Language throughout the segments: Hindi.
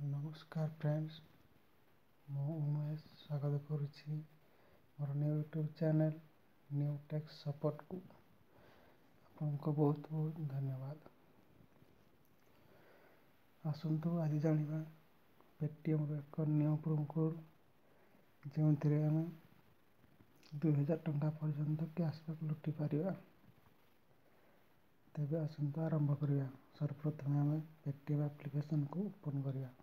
नमस्कार फ्रेंड्स, मु उमेश स्वागत करुच्ची मोर new YouTube channel new tech support को आपको बहुत बहुत धन्यवाद। आसतु आज जाना पेटीएम एक न्यू प्रोमो कोड जो आम 2000 टंका पर्यंत कैशबैक लुटि पारिबा। तेबे आसतु आरंभ करिया। सर्वप्रथम आम पेटीएम एप्लिकेशन को ओपन करिया।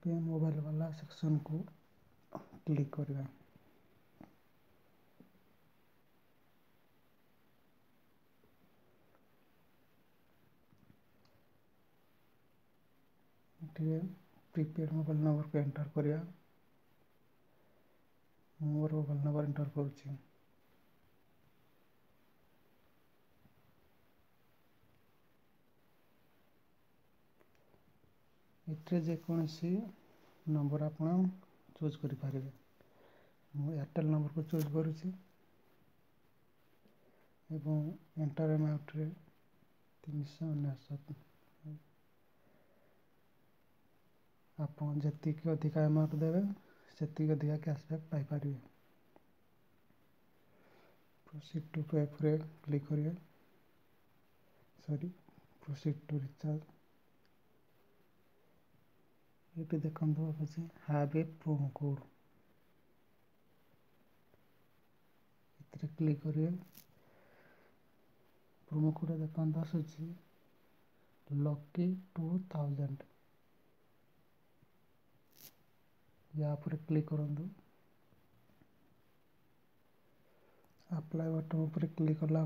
मोबाइल वाला सेक्शन को क्लिक करिया। प्रीपेड मोबाइल नंबर को एंटर करिया। मोर मोबाइल नंबर एंटर करुच्ची। इतरे जेकोसी नंबर आप चूज करें। मु एयरटेल नंबर को चूज करुच्ची एवं एंटर अमाउंट रे 399। आप जी अधिका अमाउंट देवे से अधिका कैशबैक पाइपर। प्रोसीड टू पे रे क्लिक करिए। Proceed to recharge. ये देखो अच्छे हैव ए प्रोमो कोड। इतने क्लिक करिए। प्रोमो कोड देखो आसूची लकी 2000। या पर क्लिक करूँ। अप्लाई बटन पर क्लिक कला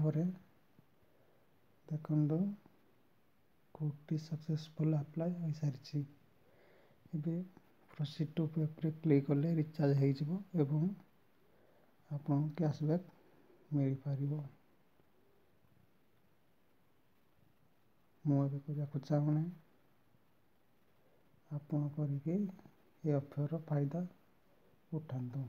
देखो कोड सक्सेसफुल अप्लाई हो सारी। एबे प्रोसीड टू पे पर क्लिक कले रिचार्ज हो आपन कैशबैक मिल पारिबो। मुझे करने चाहूना आपन करके ये ऑफर फायदा उठातु।